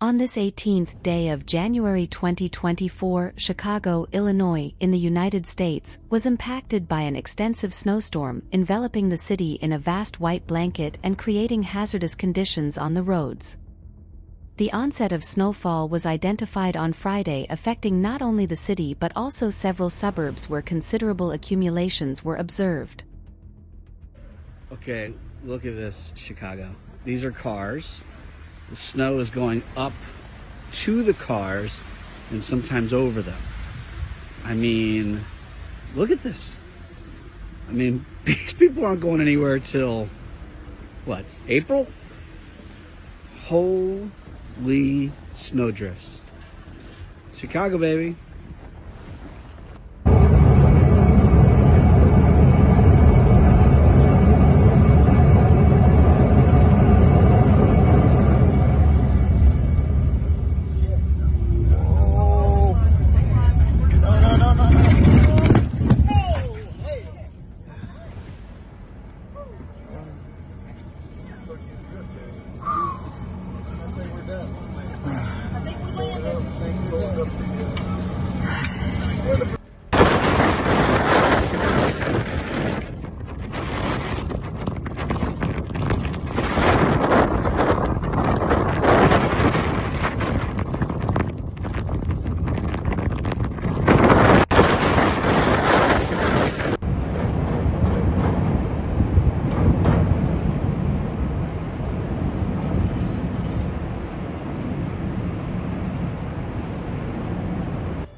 On this 18th day of January 2024, Chicago, Illinois, in the United States, was impacted by an extensive snowstorm, enveloping the city in a vast white blanket and creating hazardous conditions on the roads. The onset of snowfall was identified on Friday, affecting not only the city but also several suburbs where considerable accumulations were observed. Okay, look at this, Chicago. These are cars. The snow is going up to the cars and sometimes over them. I mean, look at this. I mean, these people aren't going anywhere till, what, April? Holy snowdrifts. Chicago, baby.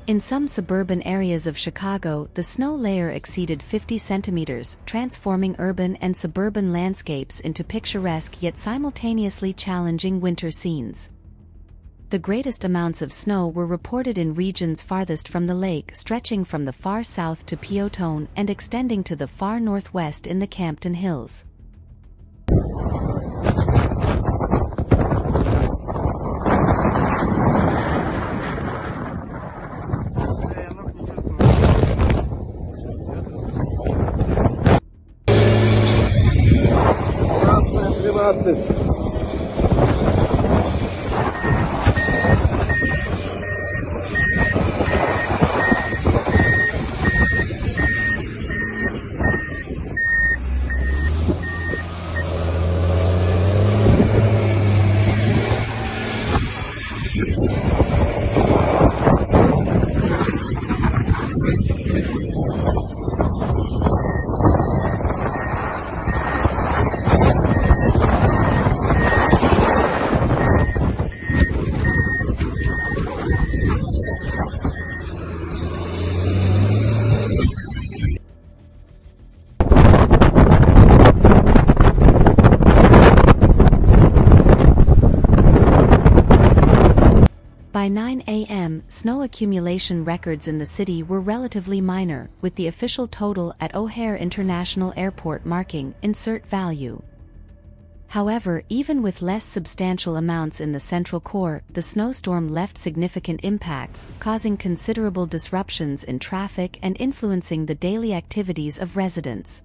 In some suburban areas of Chicago, the snow layer exceeded 50 centimeters, transforming urban and suburban landscapes into picturesque yet simultaneously challenging winter scenes. The greatest amounts of snow were reported in regions farthest from the lake, stretching from the far south to Peotone and extending to the far northwest in the Campton Hills. By 9 a.m., snow accumulation records in the city were relatively minor, with the official total at O'Hare International Airport marking insert value. However, even with less substantial amounts in the central core, the snowstorm left significant impacts, causing considerable disruptions in traffic and influencing the daily activities of residents.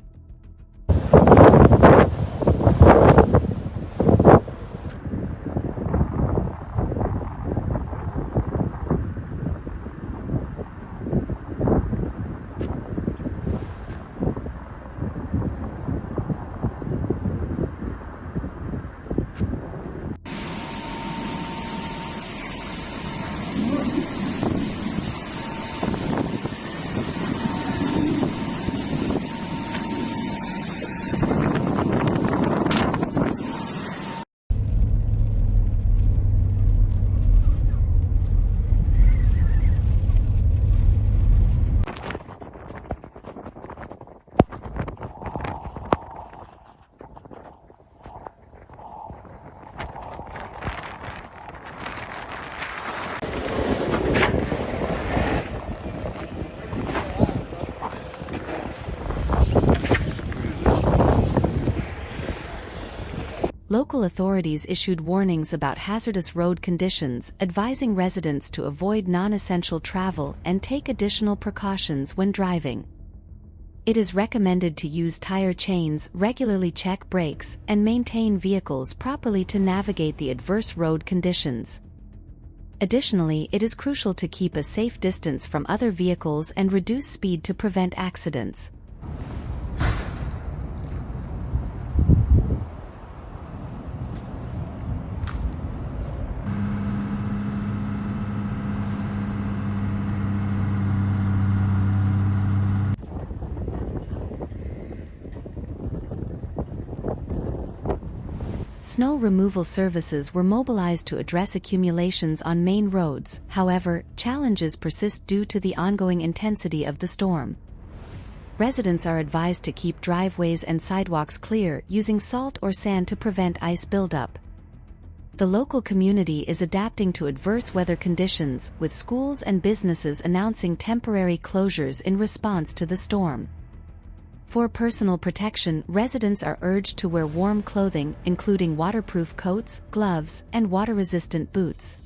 Local authorities issued warnings about hazardous road conditions, advising residents to avoid non-essential travel and take additional precautions when driving. It is recommended to use tire chains, regularly check brakes, and maintain vehicles properly to navigate the adverse road conditions. Additionally, it is crucial to keep a safe distance from other vehicles and reduce speed to prevent accidents. Snow removal services were mobilized to address accumulations on main roads. However, challenges persist due to the ongoing intensity of the storm. Residents are advised to keep driveways and sidewalks clear, using salt or sand to prevent ice buildup. The local community is adapting to adverse weather conditions, with schools and businesses announcing temporary closures in response to the storm. For personal protection, residents are urged to wear warm clothing, including waterproof coats, gloves, and water-resistant boots.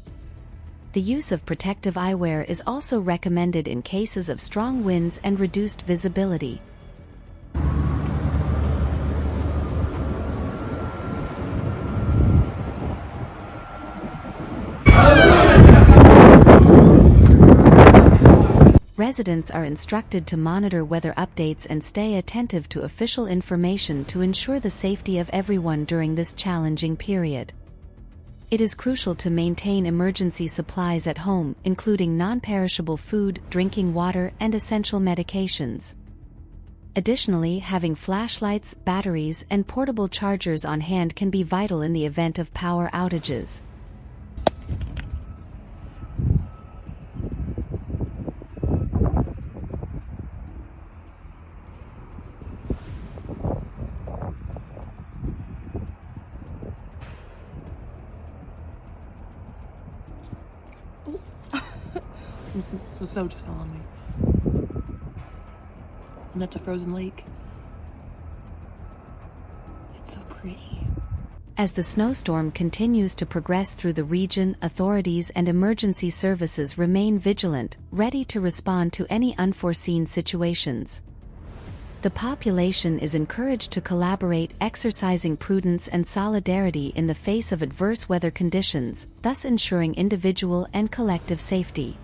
The use of protective eyewear is also recommended in cases of strong winds and reduced visibility. Residents are instructed to monitor weather updates and stay attentive to official information to ensure the safety of everyone during this challenging period. It is crucial to maintain emergency supplies at home, including non-perishable food, drinking water, and essential medications. Additionally, having flashlights, batteries, and portable chargers on hand can be vital in the event of power outages. Some snow just fell on me. And that's a frozen lake. It's so pretty. As the snowstorm continues to progress through the region, authorities and emergency services remain vigilant, ready to respond to any unforeseen situations. The population is encouraged to collaborate, exercising prudence and solidarity in the face of adverse weather conditions, thus ensuring individual and collective safety.